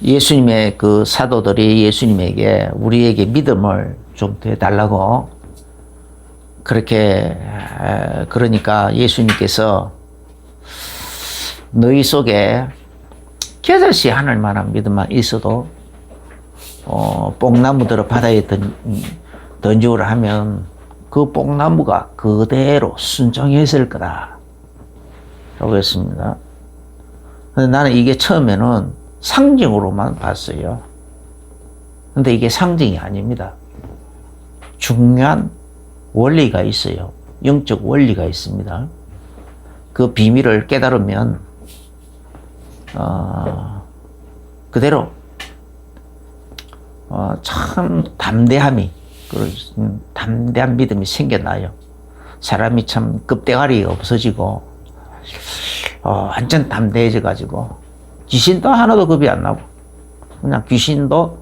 예수님의 그 사도들이 예수님에게 우리에게 믿음을 좀 해달라고 그렇게 그러니까 예수님께서 너희 속에 겨자씨 하늘만한 믿음만 있어도 뽕나무들을 바다에 던지오라 하면 그 뽕나무가 그대로 순종했을 거다 라고 했습니다. 근데 나는 이게 처음에는 상징으로만 봤어요. 근데 이게 상징이 아닙니다. 중요한 원리가 있어요. 영적 원리가 있습니다. 그 비밀을 깨달으면 그대로 참 담대한 믿음이 생겨나요. 사람이 참 급대가리 없어지고 완전 담대해져 가지고 귀신도 하나도 겁이 안 나고 그냥 귀신도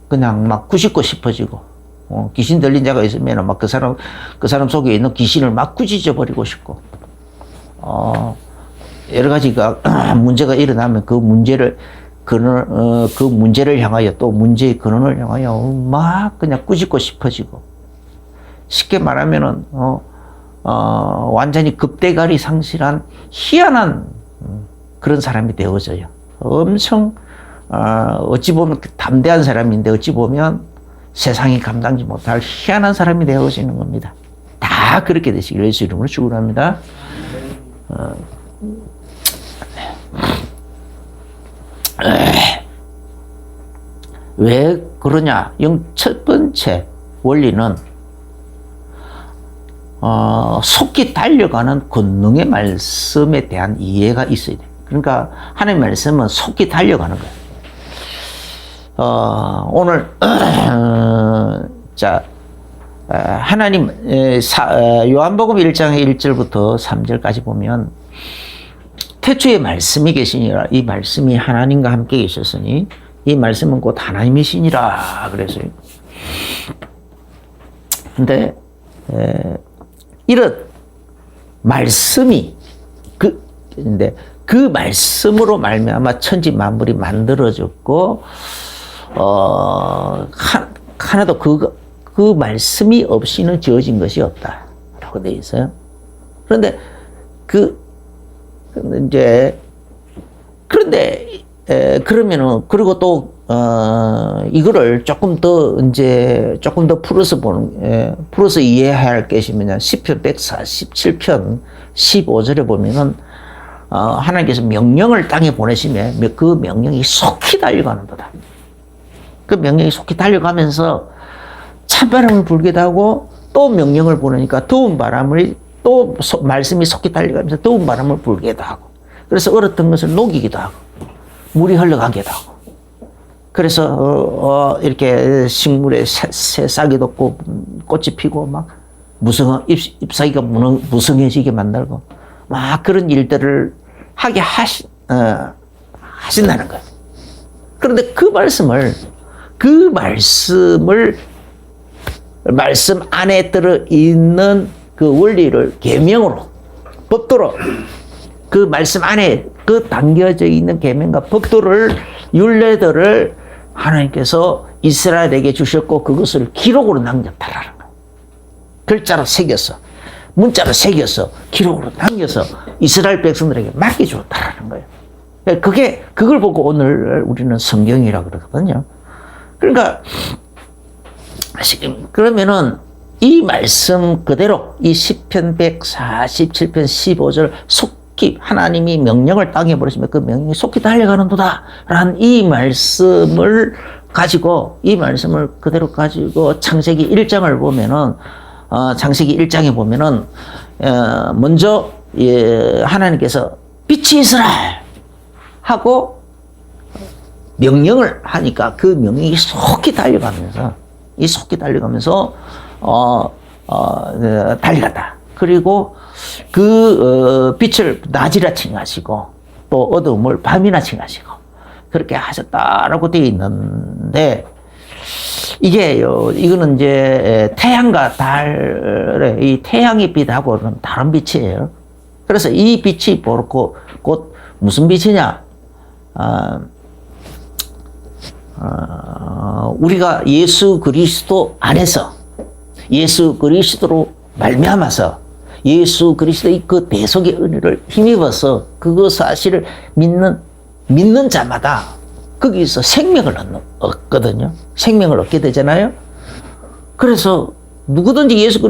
그냥 막 꾸짖고 싶어지고 귀신 들린 자가 있으면 막 그 사람 속에 있는 귀신을 막 꾸짖어 버리고 싶고 여러 가지가 문제가 일어나면 그 문제를 향하여 또 문제의 근원을 향하여 막 그냥 꾸짖고 싶어지고 쉽게 말하면은 완전히 급대가리 상실한 희한한 그런 사람이 되어져요. 엄청 어찌 보면 담대한 사람인데 어찌 보면 세상이 감당지 못할 희한한 사람이 되어지는 겁니다. 다 그렇게 되시길 예수 이름으로 축원합니다. 왜 그러냐? 첫 번째 원리는 속히 달려가는 권능의 말씀에 대한 이해가 있어야 돼. 그러니까 하나님의 말씀은 속히 달려가는 거예요. 오늘 하나님 요한복음 1장 1절부터 3절까지 보면 태초에 말씀이 계시니라 이 말씀이 하나님과 함께 계셨으니 이 말씀은 곧 하나님이시니라 그랬어요. 근데 이런 말씀이 근데 그 말씀으로 말미암아 천지 만물이 만들어졌고 하나도 그 말씀이 없이는 지어진 것이 없다라고 되어 있어요. 그런데 그러면은 그리고 또 이거를 조금 더 풀어서 이해해야 할 것이 뭐냐? 시편 147편 15절에 보면은 하나님께서 명령을 땅에 보내시면 그 명령이 속히 달려가는 거다. 그 명령이 속히 달려가면서 찬바람을 불기도 하고 또 명령을 보내니까 더운 바람을 또 말씀이 속히 달려가면서 더운 바람을 불기도 하고 그래서 얼었던 것을 녹이기도 하고 물이 흘러가기도 하고 그래서 이렇게 식물에 새싹이 돋고 꽃이 피고 막 잎사귀가 무성해지게 만들고 막 그런 일들을 하게 하신다는 거예요. 그런데 그 말씀 안에 들어있는 그 원리를 계명으로 법도로 그 말씀 안에 그 담겨져 있는 계명과 법도를 율례들을 하나님께서 이스라엘에게 주셨고 그것을 기록으로 남겼다라는 거예요. 글자로 새겨서 문자로 새겨서 기록으로 남겨서 이스라엘 백성들에게 맡겨주었다라는 거예요. 그걸 보고 오늘 우리는 성경이라고 그러거든요. 그러면은 이 말씀 그대로 이 시편 147편 15절 속히 하나님이 명령을 땅에 보내시면 그 명령이 속히 달려가는도다 라는 이 말씀을 그대로 가지고 창세기 1장을 보면은 창세기 1장에 보면은 먼저 하나님께서 빛이 있으라 하고 명령을 하니까 그 명령이 속히 달려가면서 달려갔다. 그리고 그 빛을 낮이라 칭하시고 또 어두움을 밤이라 칭하시고 그렇게 하셨다라고 되어 있는데 이거는 이제 태양과 달의 이 태양의 빛하고는 다른 빛이에요. 그래서 이 빛이 곧 무슨 빛이냐? 우리가 예수 그리스도 안에서 예수 그리스도로 말미암아서 예수 그리스도의 그 대속의 은혜를 힘입어서 그거 사실을 믿는 자마다 거기서 생명을 얻거든요. 생명을 얻게 되잖아요. 그래서 누구든지 예수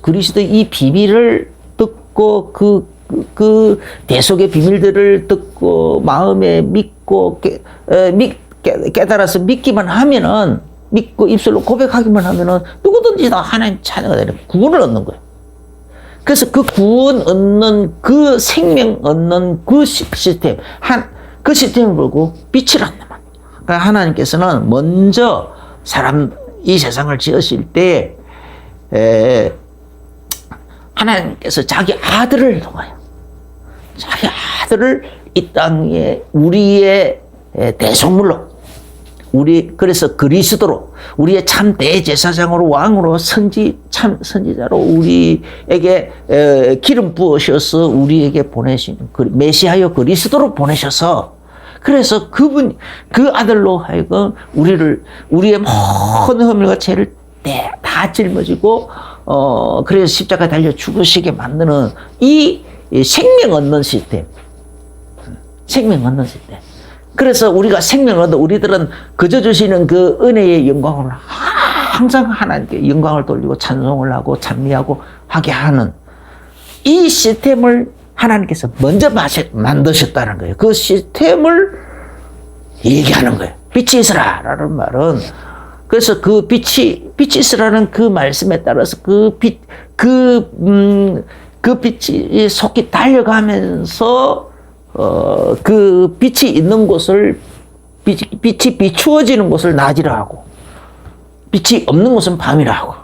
그리스도의 이 비밀을 듣고 그 대속의 비밀들을 듣고 마음에 믿고 깨달아서 믿기만 하면은, 믿고 입술로 고백하기만 하면은 누구든지 다 하나님 자녀가 되는 구원을 얻는 거예요. 그래서 그 구원 얻는, 그 생명 얻는 그 시스템, 그 시스템을 보고 빛을 얻는 거예요. 그러니까 하나님께서는 먼저 이 세상을 지으실 때, 하나님께서 자기 아들을 통하여, 자기 아들을 이 땅에 우리의 대속물로, 그래서 그리스도로, 우리의 참 대제사장으로, 왕으로, 참 선지자로 우리에게 기름 부으셔서 우리에게 보내신 메시아여 그리스도로 보내셔서, 그래서 그 아들로 하여금 우리의 모든 허물과 죄를 다 짊어지고, 그래서 십자가에 달려 죽으시게 만드는 이 생명 얻는 시스템. 생명 얻는 시스템. 그래서 우리가 생명을 얻어 우리들은 그저 주시는 그 은혜의 영광을 항상 하나님께 영광을 돌리고 찬송을 하고 찬미하고 하게 하는 이 시스템을 하나님께서 먼저 만드셨다는 거예요. 그 시스템을 얘기하는 거예요. 빛이 있으라라는 말은, 그래서 그 빛이 있으라는 그 말씀에 따라서 그 빛이 속히 달려가면서 그 빛이 있는 곳을, 빛이 비추어지는 곳을 낮이라 하고, 빛이 없는 곳은 밤이라 하고.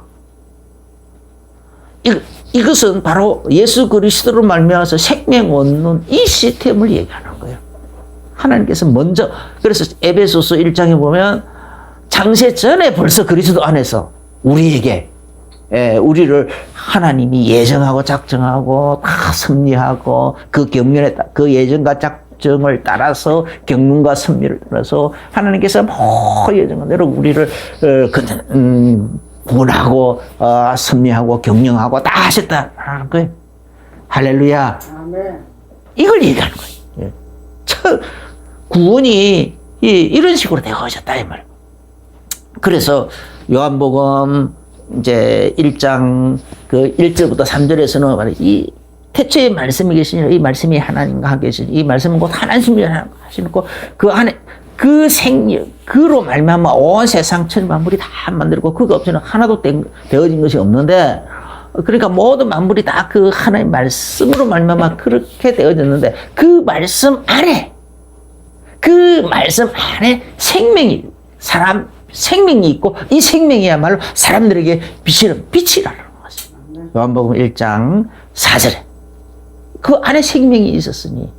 이것은 바로 예수 그리스도로 말미암아서 생명 얻는 이 시스템을 얘기하는 거예요. 하나님께서 먼저, 그래서 에베소서 1장에 보면 창세 전에 벌써 그리스도 안에서 우리에게, 우리를 하나님이 예정하고 작정하고 다 섭리하고 그 예정과 작정을 따라서 경륜과 섭리를 따라서 하나님께서 예정한 대로 우리를 구원하고 섭리하고 경영하고 다 하셨다라는 거예요. 할렐루야. 아멘. 이걸 얘기하는 거예요. 구원이 이런 식으로 되어졌다 이 말. 그래서 요한복음 이제 1장 그 1절부터 3절에서는 이 태초에 말씀이 계시니라, 이 말씀이 하나님과 함께 계시니 이 말씀은 곧 하나님이 하시고 그 안에 그 생명, 그로 말미암아 온 세상 천지 만물이 다 만들고 그거 없이는 하나도 되어진 것이 없는데, 그러니까 모든 만물이 다 그 하나님 말씀으로 말미암아 그렇게 되어졌는데, 그 말씀 안에 생명이 있고 이 생명이야말로 사람들에게 빛이라는 것입니다. 요한복음 1장 4절에 그 안에 생명이 있었으니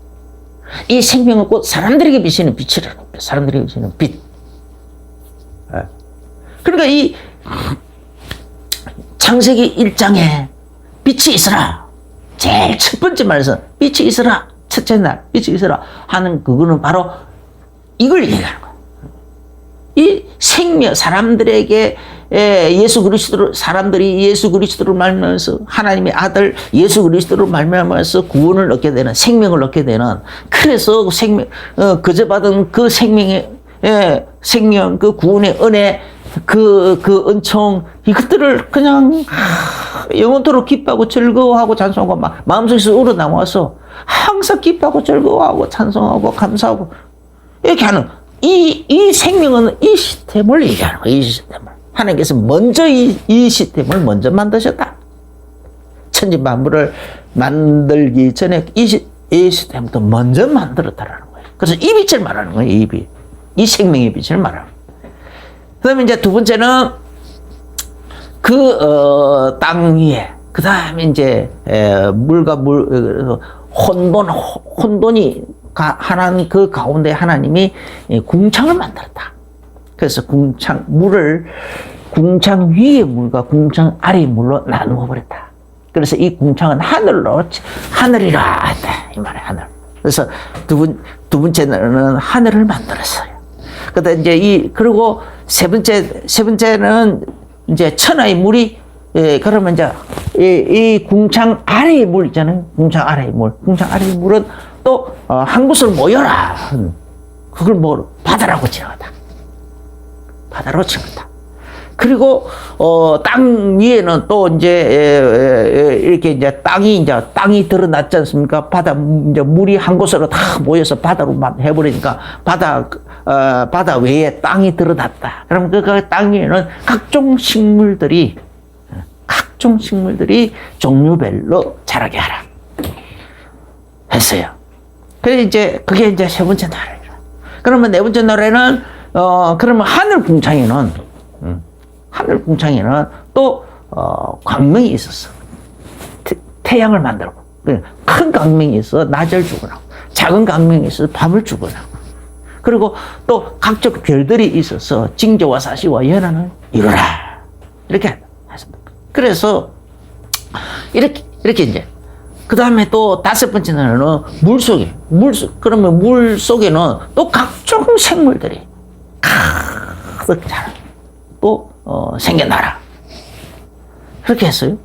이 생명은 곧 사람들에게 비치는 빛이라는 거예요. 사람들에게 비치는 빛. 그러니까 이 창세기 1장에 빛이 있으라, 제일 첫 번째 말에서 빛이 있으라, 첫째 날 빛이 있으라 하는 그거는 바로 이걸 얘기하는 거예요. 이 생명, 사람들에게 사람들이 예수 그리스도를 말미암아서 하나님의 아들 예수 그리스도를 말미암아서 구원을 얻게 되는, 생명을 얻게 되는, 그래서 그저 받은 그 생명의 생명, 그 구원의 은혜, 그 은총, 이것들을 그냥 영원토록 기뻐하고 즐거워하고 찬송하고 마음속에서 우러나와서 항상 기뻐하고 즐거워하고 찬송하고 감사하고 이렇게 하는 이 생명은 이 시스템을 얘기하는 거예요. 이 시스템을. 하나님께서 먼저 이 시스템을 먼저 만드셨다. 천지 만물을 만들기 전에 이 시스템부터 먼저 만들었다라는 거예요. 그래서 이 빛을 말하는 거예요. 이 빛. 이 생명의 빛을 말하는 거예요. 그 다음에 이제 두 번째는 땅 위에, 그 다음에 이제 물과 혼돈이 하나님 그 가운데 하나님이 궁창을 만들었다. 그래서 궁창 위의 물과 궁창 아래의 물로 나누어 버렸다. 그래서 이 궁창은 하늘이라 했다. 이 말이야, 하늘. 그래서 두 번째는 하늘을 만들었어요. 그다음 이제 그리고 세 번째는 이제 천하의 물이, 그러면 이제 이 궁창 아래의 물 있잖아요. 궁창 아래의 물은 또 한 곳을 모여라. 그걸 뭐 바다라고 칭한다. 그리고 땅 위에는 또 이제 이렇게 이제 땅이 드러났지 않습니까? 이제 물이 한 곳으로 다 모여서 바다로 해버리니까 바다 외에 땅이 드러났다. 그럼 그 땅 위에는 각종 식물들이 종류별로 자라게 하라 했어요. 그래 이제 그게 이제 세 번째 나라예요. 그러면 네 번째 나라에는 그러면 하늘 궁창에는 또 광명이 있었어. 태양을 만들고 큰 광명이 있어 낮을 주거나 작은 광명이 있어 밤을 주거나 그리고 또 각종 별들이 있어서 징조와 사시와 연한을 이루라 이렇게 했습니다. 그래서 이렇게 이제 그 다음에 또 다섯 번째는 그러면 물 속에는 또 각종 생물들이 가득 자라 또 생겨나라 그렇게 했어요.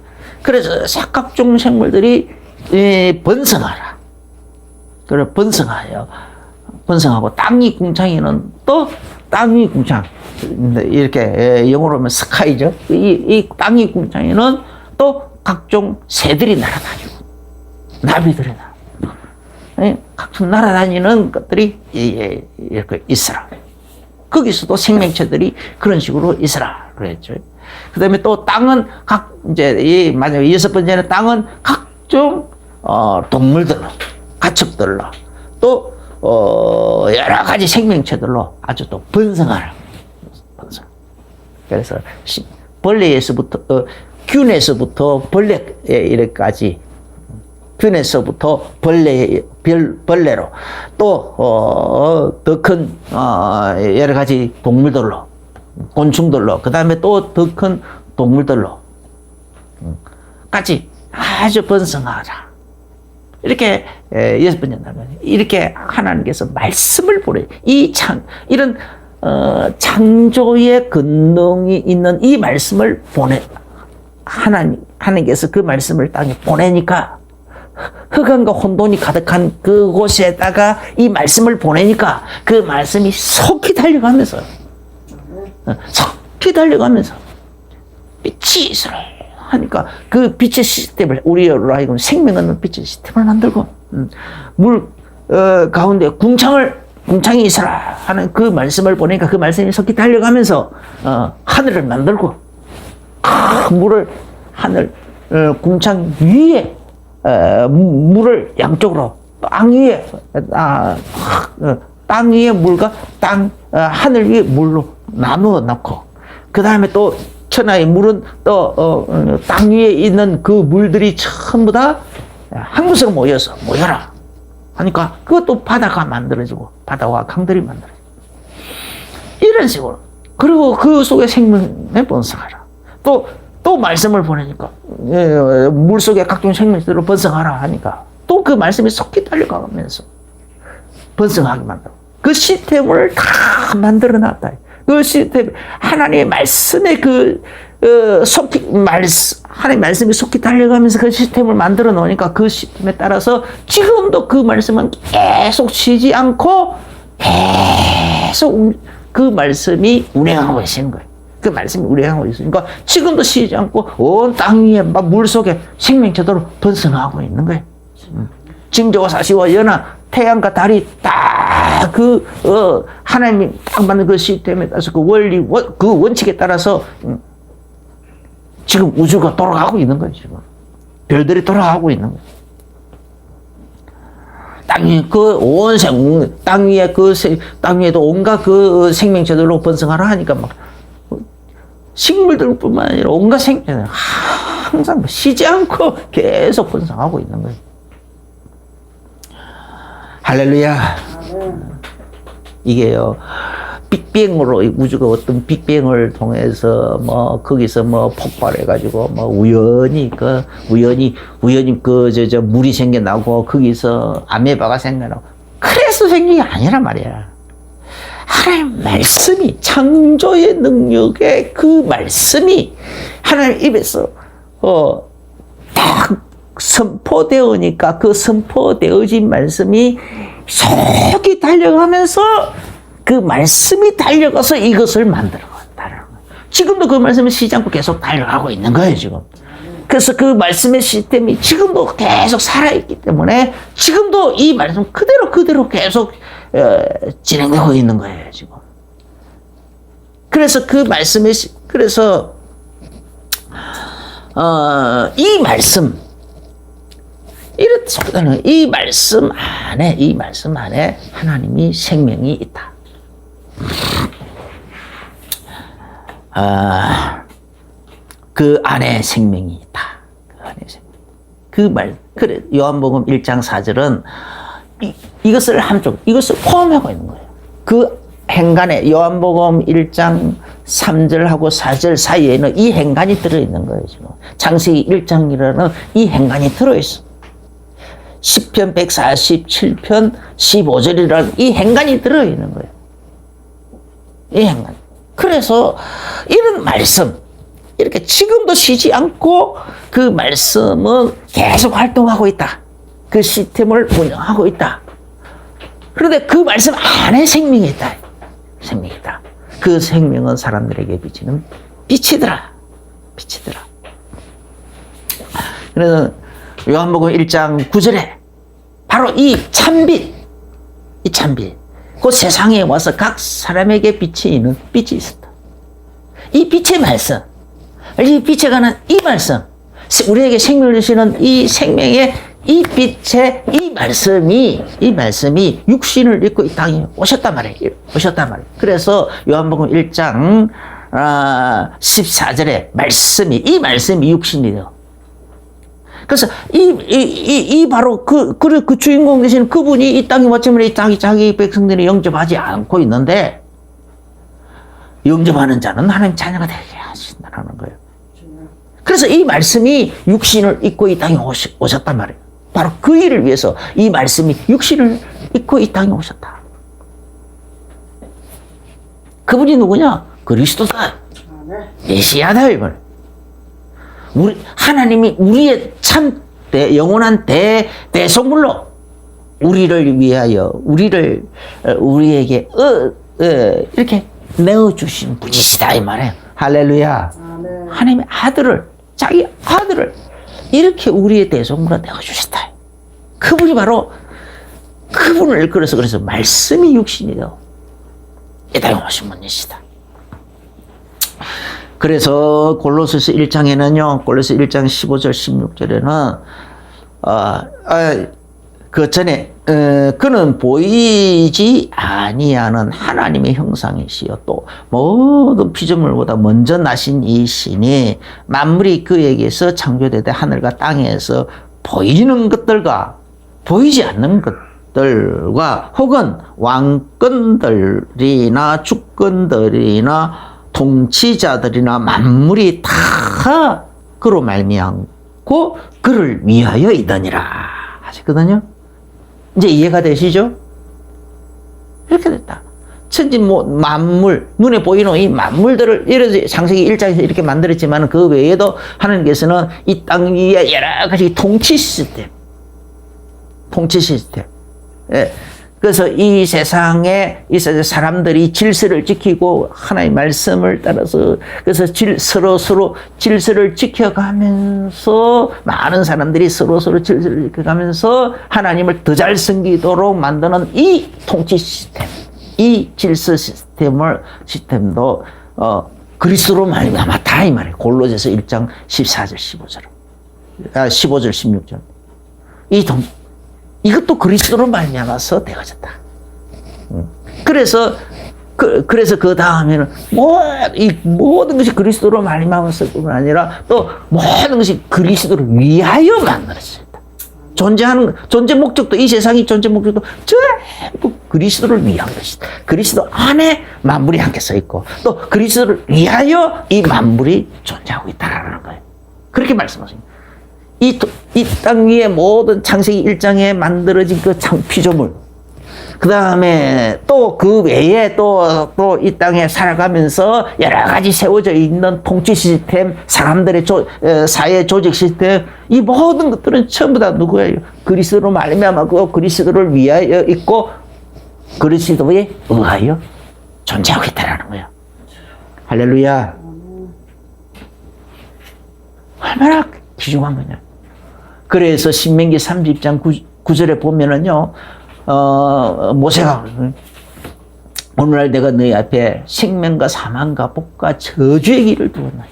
그래서 각종 생물들이 번성하라. 그래 번성하고 땅 위 궁창에는 또 땅 위 궁창 이렇게 영어로 하면 스카이죠. 이 땅 위 궁창에는 또 각종 새들이 날아다니고 나비들이 각종 날아다니는 것들이 이렇게 있어라. 거기서도 생명체들이 그런 식으로 있어라 그랬죠. 그 다음에 또 땅은 이제 마지막 여섯 번째는 땅은 각종 동물들로 가축들로 또 여러 가지 생명체들로 아주 또 번성하라. 그래서 벌레에서부터 균에서부터 벌레까지 균에서부터 벌레로 또 더 큰 여러 가지 동물들로 곤충들로 그 다음에 또 더 큰 동물들로 같이 아주 번성하라. 이렇게 여섯 번째 날면 이렇게 하나님께서 말씀을 보내 이런 창조의 근능이 있는 이 말씀을 하나님께서 그 말씀을 땅에 보내니까 흑암과 혼돈이 가득한 그곳에다가 이 말씀을 보내니까 그 말씀이 속히 달려가면서 빛이 있으라 하니까 그 빛의 시스템을 우리로 하여금 생명 얻는 빛의 시스템을 만들고 물 가운데 궁창이 있으라 하는 그 말씀을 보내니까 그 말씀이 속히 달려가면서 하늘을 만들고 물을 궁창 위에 물을 양쪽으로 땅 위에 물과 하늘 위에 물로 나누어 놓고 그 다음에 또 천하의 물은 또 땅 위에 있는 그 물들이 전부 다 한 곳으로 모여라 하니까 그것도 바다가 만들어지고 바다와 강들이 만들어지고 이런 식으로 그리고 그 속에 생명에 번성하라. 또 말씀을 보내니까 물 속에 각종 생명들로 번성하라 하니까 또 그 말씀이 속히 달려가면서 번성하게 만들고 그 시스템을 다 만들어 놨다. 그 시스템 하나님의 말씀에 하나님의 말씀이 속히 달려가면서 그 시스템을 만들어 놓으니까 그 시스템에 따라서 지금도 그 말씀은 계속 쉬지 않고 계속 그 말씀이 운행하고 계시는 거예요. 그 말씀이 운행하고 있으니까 지금도 쉬지 않고 온 땅 위에 막 물 속에 생명체들로 번성하고 있는 거예요. 징조와 사시와 연하 태양과 달이 다 하나님이 딱 만든 그 시스템에 따라서 그 원리 그 원칙에 따라서 지금 우주가 돌아가고 있는 거예요. 지금 별들이 돌아가고 있는 거예요. 땅 위에도 온갖 그 생명체들로 번성하라 하니까 막 식물들뿐만 아니라 온갖 생명체들 항상 쉬지 않고 계속 번성하고 있는 거예요. 할렐루야. 이게요, 빅뱅으로 이 우주가 어떤 빅뱅을 통해서 뭐 거기서 뭐 폭발해가지고 뭐 우연히 저 물이 생겨나고 거기서 아메바가 생겨나고 그래서 생긴 게 아니란 말이야. 하나님 말씀이 창조의 능력의 그 말씀이 하나님 입에서 딱 선포되으니까 그 선포되어진 말씀이 속이 달려가면서 그 말씀이 달려가서 이것을 만들어간다는 거예요. 지금도 그 말씀이 쉬지 않고 계속 달려가고 있는 거예요, 지금. 그래서 그 말씀의 시스템이 지금도 계속 살아있기 때문에 지금도 이 말씀 그대로 계속 진행되고 있는 거예요, 지금. 그래서 그 말씀의, 그래서, 이 말씀, 이 말씀 안에 하나님이 생명이 있다. 그 안에 생명이 있다. 그 안에 생명. 그래, 요한복음 1장 4절은 이것을 이것을 포함하고 있는 거예요. 그 행간에, 요한복음 1장 3절하고 4절 사이에는 이 행간이 들어있는 거예요, 지금. 창세기 1장이라는 이 행간이 들어있어. 10편 147편 15절이라는 이 행간이 들어있는 거예요. 이 행간. 그래서 이런 말씀, 이렇게 지금도 쉬지 않고 그 말씀은 계속 활동하고 있다. 그 시스템을 운영하고 있다. 그런데 그 말씀 안에 생명이 있다. 생명이 있다. 그 생명은 사람들에게 비치는 빛이더라. 빛이더라. 그래서 요한복음 1장 9절에 바로 이 참빛, 그 세상에 와서 각 사람에게 비치는 빛이 있었다. 이 빛의 말씀, 이 빛에 관한 이 말씀, 우리에게 생명을 주시는 이 생명의 이 빛의 이 말씀이 육신을 입고 이 땅에 오셨단 말이에요. 그래서 요한복음 1장 14절에 이 말씀이 육신이 돼요. 그래서 바로 그 주인공 되시는 그분이 이 땅에 왔지만 자기 백성들이 영접하지 않고 있는데, 영접하는 자는 하나님 자녀가 되게 하신다는 거예요. 그래서 이 말씀이 육신을 입고 이 땅에 오셨단 말이에요. 바로 그 일을 위해서 이 말씀이 육신을 입고 이 땅에 오셨다. 그분이 누구냐? 그리스도다. 메시아다, 이번. 하나님이 우리의 참 영원한 대속물로 우리를 위하여 우리에게 이렇게 내어주신 분이시다, 이 말이에요. 할렐루야. 하나님의 자기 아들을 이렇게 우리의 대속물로 내어주셨다. 그분이 바로 그래서 말씀이 육신이 되어 이 땅에 오신 분이시다. 그래서 골로새서 1장에는요, 골로새 1장 15절 16절에는 그 전에 그는 보이지 아니하는 하나님의 형상이시여 또 모든 피조물보다 먼저 나신 이 신이 만물이 그에게서 창조되되 하늘과 땅에서 보이는 것들과 보이지 않는 것들과 혹은 왕권들이나 주권들이나 통치자들이나 만물이 다 그로 말미암고 그를 위하여 이더니라 하셨거든요. 이제 이해가 되시죠? 이렇게 됐다. 천지 만물, 눈에 보이는 이 만물들을 이렇게 창세기 1장에서 이렇게 만들었지만 그 외에도 하나님께서는 이 땅 위에 여러 가지 통치 시스템. 예. 그래서 이 세상에 사람들이 질서를 지키고 하나님의 말씀을 따라서 그래서 서로 질서를 지켜가면서 많은 사람들이 서로 질서를 지켜가면서 하나님을 더 잘 섬기도록 만드는 이 통치 시스템, 이 질서 시스템도 그리스도로 말미암았다 이 말이에요. 골로새서 1장 14절 15절 16절 이것도 그리스도로 말미암아서 되어졌다. 그래서 그 다음에는 이 모든 것이 그리스도로 말미암았을 뿐만 아니라 또 모든 것이 그리스도를 위하여 만들어졌다. 존재하는, 존재 목적도, 이 세상의 존재 목적도 전부 그리스도를 위한 것이다. 그리스도 안에 만물이 함께 서 있고, 또 그리스도를 위하여 이 만물이 존재하고 있다라는 거예요. 그렇게 말씀하십니다. 이 땅 위에 모든 창세기 1장에 만들어진 그 피조물, 그 다음에 또 그 외에 또 이 땅에 살아가면서 여러 가지 세워져 있는 통치 시스템, 사람들의 사회 조직 시스템, 이 모든 것들은 전부 다 누구예요? 그리스도로 말미암아 그리스도를 위하여 있고 그리스도에 의하여 존재하고 있다는 거예요. 할렐루야. 얼마나 귀중한 거냐. 그래서 신명기 30장 9절에 보면은요, 모세가 오늘날 내가 너희 앞에 생명과 사망과 복과 저주의 길을 두었나니.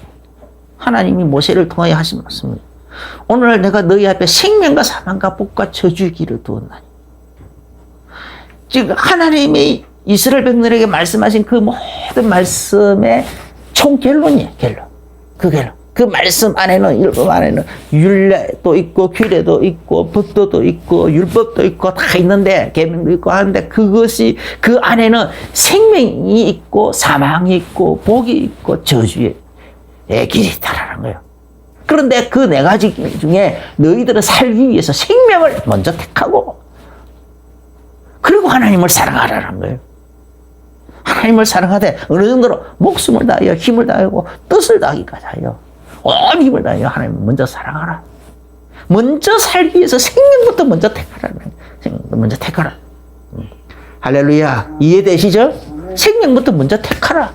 하나님이 모세를 통하여 하신 말씀입니다. 오늘날 내가 너희 앞에 생명과 사망과 복과 저주의 길을 두었나니. 즉 하나님이 이스라엘 백성에게 말씀하신 그 모든 말씀의 총 결론이에요. 결론. 그 결론. 그 말씀 안에는, 율법 안에는 율례도 있고 규례도 있고 법도도 있고 율법도 있고 다 있는데, 계명도 있고 하는데, 그것이 그 안에는 생명이 있고 사망이 있고 복이 있고 저주의 길이 있다라는 거예요. 그런데 그 네 가지 중에 너희들은 살기 위해서 생명을 먼저 택하고, 그리고 하나님을 사랑하라는 거예요. 하나님을 사랑하되 어느 정도로 목숨을 다하여 힘을 다하고 뜻을 다하기까지 하여 온 힘을 다하여 하나님을 먼저 사랑하라. 먼저 살기 위해서 생명부터 먼저 택하라. 생명부터 먼저 택하라. 할렐루야. 이해되시죠? 생명부터 먼저 택하라.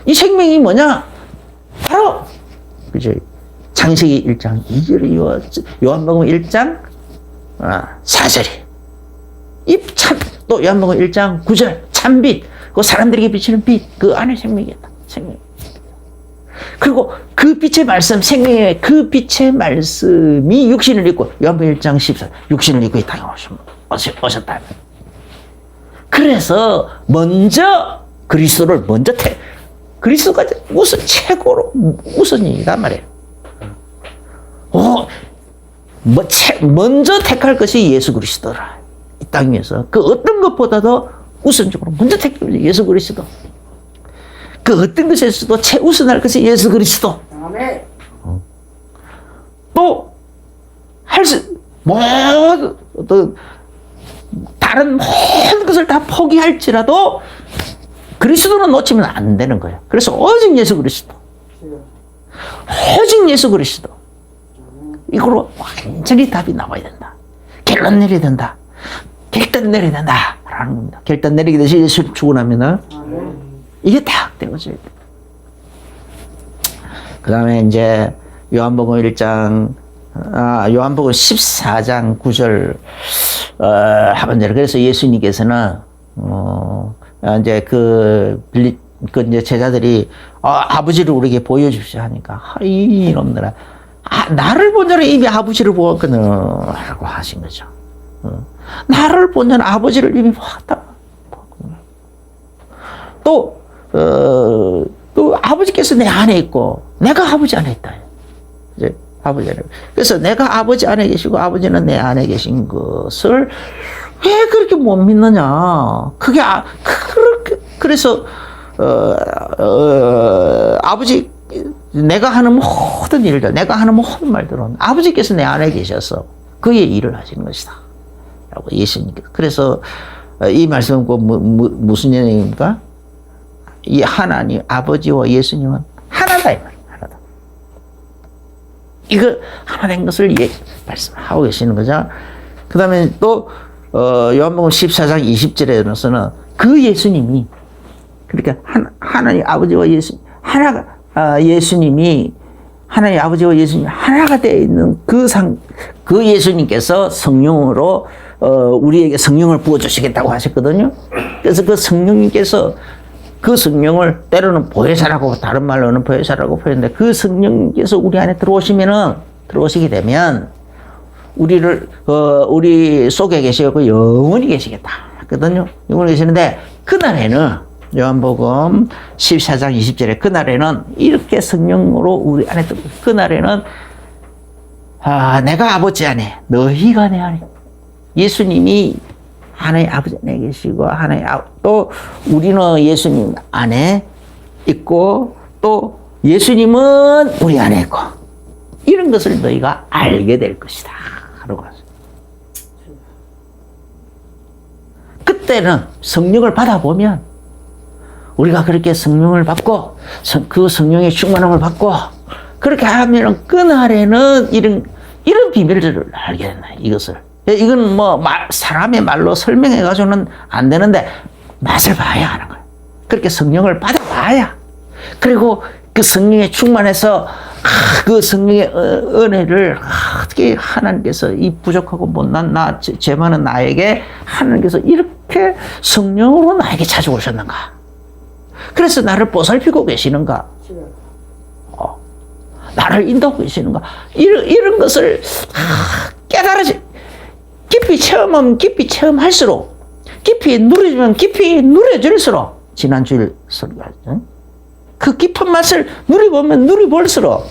이 생명이 뭐냐? 바로 그죠? 창세기 1장 2절이 요한복음 1장 4절이 또 요한복음 1장 9절 참빛, 그 사람들에게 비치는 빛, 그 안에 생명이었다. 생명. 그리고 그 빛의 말씀, 생명의 그 빛의 말씀이 육신을 입고, 요한복음 1장 14, 육신을 입고 이 땅에 오셨다. 그래서 먼저 그리스도를 먼저 그리스도가 최고로 우선이란 말이에요. 먼저 택할 것이 예수 그리스도라. 이 땅 위에서 그 어떤 것보다도 우선적으로 먼저 택할 것이 예수 그리스도. 그 어떤 것에서도 최우선할 것이 예수 그리스도. 아멘. 또 어떤 다른 모든 것을 다 포기할지라도 그리스도는 놓치면 안 되는 거예요. 그래서 오직 예수 그리스도. 오직 예수 그리스도. 이걸로 완전히 답이 나와야 된다. 결론 내려야 된다. 결단 내려야 된다. 라는 겁니다. 결단 내리게 되시 예수를 주고 나면은 이게 딱 되어져야 돼. 그 다음에 이제 요한복음 1장, 요한복음 14장 9절, 하반절. 그래서 예수님께서는, 이제 이제 제자들이, 아버지를 우리에게 보여주십시오 하니까, 이놈들아, 나를 본 자는 이미 아버지를 보았거든. 라고 하신 거죠. 나를 본 자는 아버지를 이미 보았다. 또 아버지께서 내 안에 있고, 내가 아버지 안에 있다. 이제 아버지 안에. 그래서 내가 아버지 안에 계시고, 아버지는 내 안에 계신 것을 왜 그렇게 못 믿느냐. 그래서, 아버지, 내가 하는 모든 일들, 내가 하는 모든 말들은 아버지께서 내 안에 계셔서 그의 일을 하시는 것이다. 라고 예수님께서. 그래서 이 말씀은 무슨 내용입니까? 이 하나님, 아버지와 예수님은 하나다, 이 말이에요. 하나다. 이거 하나 된 것을 말씀하고 계시는 거죠. 그 다음에 또, 요한복음 14장 20절에서는 그 예수님이, 그러니까 하나님, 아버지와 예수님, 예수님이, 하나님 아버지와 예수님이 하나가 되어 있는 그 예수님께서 성령으로, 우리에게 성령을 부어주시겠다고 하셨거든요. 그래서 그 성령님께서 그 성령을 때로는 보혜사라고, 다른 말로는 보혜사라고 표현하는데, 그 성령님께서 우리 안에 들어오시게 되면, 우리 속에 계시고 영원히 계시겠다. 했거든요. 영원히 계시는데, 그날에는, 요한복음 14장 20절에 그날에는 이렇게 성령으로 우리 안에 그날에는 내가 아버지 안에, 너희가 내 안에. 예수님이 하나님 아버지 안에 계시고, 또 우리는 예수님 안에 있고, 또 예수님은 우리 안에 있고, 이런 것을 너희가 알게 될 것이다. 라고 하죠. 그때는 성령을 받아보면, 우리가 그렇게 성령을 받고, 그 성령의 충만함을 받고, 그렇게 하면은 그날에는 이런 비밀들을 알게 된다. 이것을. 이건 뭐 사람의 말로 설명해 가지고는 안 되는데 맛을 봐야 하는 거예요. 그렇게 성령을 받아봐야. 그리고 그 성령에 충만해서 그 성령의 은혜를 어떻게 하나님께서 이 부족하고 못난 죄 많은 나에게 하나님께서 이렇게 성령으로 나에게 찾아오셨는가? 그래서 나를 보살피고 계시는가? 나를 인도하고 계시는가? 이런 것을 깨달아지. 깊이 체험하면 깊이 체험할수록, 깊이 누려주면 깊이 누려질수록, 지난주일 설교하죠. 그 깊은 맛을 누려보면 누려볼수록,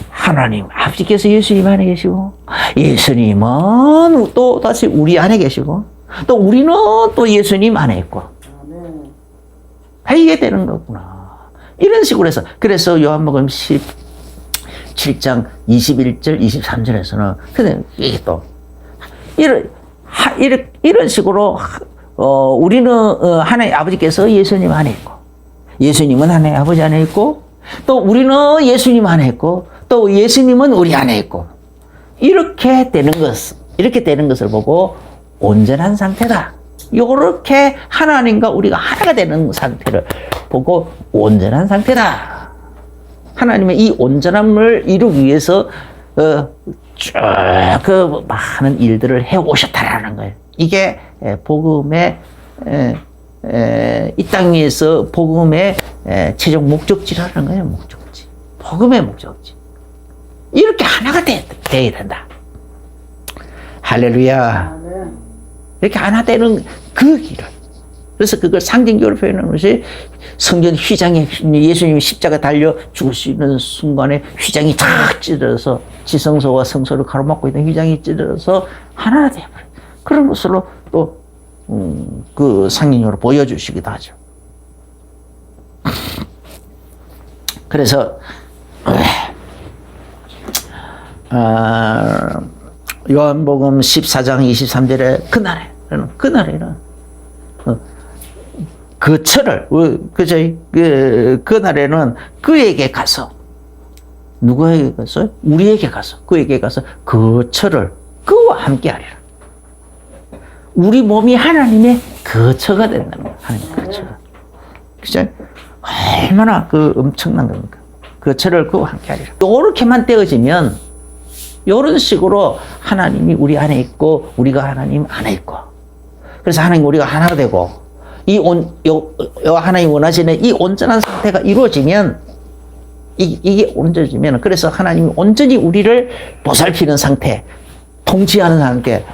하나님, 아버지께서 예수님 안에 계시고, 예수님은 또 다시 우리 안에 계시고, 또 우리는 또 예수님 안에 있고, 이게 되는 거구나. 이런 식으로 해서, 그래서 요한복음 17장 21절, 23절에서는, 근데 이게 또, 이런 식으로, 우리는, 하나님 아버지께서 예수님 안에 있고, 예수님은 하나님 아버지 안에 있고, 또 우리는 예수님 안에 있고, 또 예수님은 우리 안에 있고, 이렇게 되는 것을 보고, 온전한 상태다. 요렇게 하나님과 우리가 하나가 되는 상태를 보고, 온전한 상태다. 하나님의 이 온전함을 이루기 위해서 쭉 그 많은 일들을 해 오셨다라는 거예요. 이게 복음의 이 땅 위에서 복음의 최종 목적지라는 거예요. 목적지. 복음의 목적지. 이렇게 하나가 돼야 된다. 할렐루야. 이렇게 하나 되는 그 길을. 그래서 그걸 상징적으로 표현하는 것이 성전 휘장에 예수님이 십자가 달려 죽으시는 순간에 휘장이 탁 찢어져서 지성소와 성소를 가로막고 있는 휘장이 찢어져서 하나가 되어버려요. 그런 것으로 또 그 상징적으로 보여주시기도 하죠. 그래서 요한복음 14장 23절에 그날에는 그 철을, 그날에는 그에게 가서, 누구에게 가서? 우리에게 가서, 그에게 가서 그 철을 그와 함께 하리라. 우리 몸이 하나님의 거처가 된다는 거예요. 하나님의 거처가. 그죠? 얼마나 엄청난 겁니까? 거처를 그와 함께 하리라. 요렇게만 떼어지면, 요런 식으로 하나님이 우리 안에 있고, 우리가 하나님 안에 있고, 그래서 하나님 우리가 하나가 되고, 하나님 원하시는 이 온전한 상태가 이루어지면, 이게 온전해지면, 그래서 하나님이 온전히 우리를 보살피는 상태, 통치하는 상태,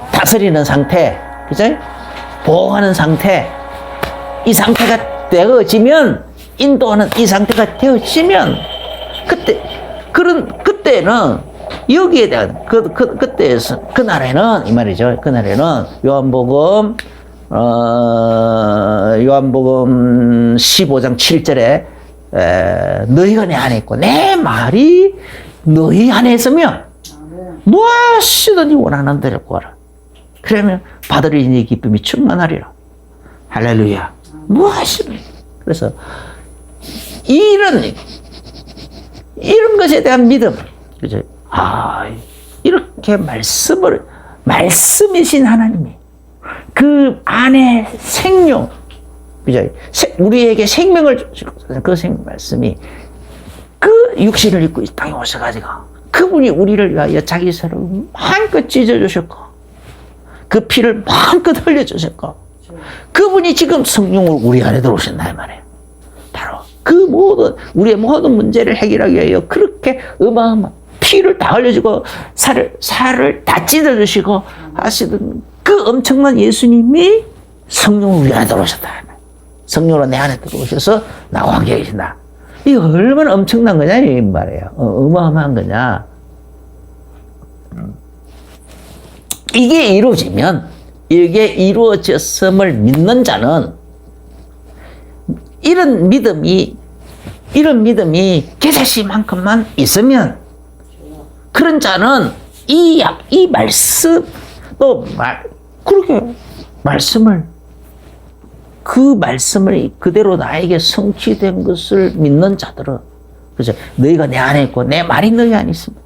다스리는 상태, 그죠? 보호하는 상태, 이 상태가 되어지면, 인도하는 이 상태가 되어지면, 그때는, 여기에 대한, 그날에는, 이 말이죠. 그날에는, 요한복음 15장 7절에, 너희가 내 안에 있고, 내 말이 너희 안에 있으면, 무엇이든지 원하는 대로 구하라. 그러면 받으리 네 기쁨이 충만하리라. 할렐루야. 무엇이든지. 그래서, 이런 것에 대한 믿음. 그죠? 이렇게 말씀이신 하나님이 그 안에 생명, 그죠? 우리에게 생명을 주시고, 그 생명 말씀이 그 육신을 입고 이 땅에 오셔가지고, 그분이 우리를 위하여 자기 살을 마음껏 찢어주셨고, 그 피를 마음껏 흘려주셨고, 그분이 지금 성령을 우리 안에 들어오셨나, 이 말이에요. 바로 우리의 모든 문제를 해결하기 위하여 그렇게 어마어마한 피를 다 흘려주고, 살을 다 찢어주시고 하시던 그 엄청난 예수님이 성령을 우리 안에 들어오셨다. 성령으로 내 안에 들어오셔서 나와 함께 계신다. 이거 얼마나 엄청난 거냐, 이 말이에요. 어마어마한 거냐. 이게 이루어지면, 이게 이루어졌음을 믿는 자는 이런 믿음이 개자씨만큼만 있으면 그런 자는 이 말씀, 그러게, 그 말씀을 그대로 나에게 성취된 것을 믿는 자들은, 그죠? 너희가 내 안에 있고 내 말이 너희 안에 있습니다.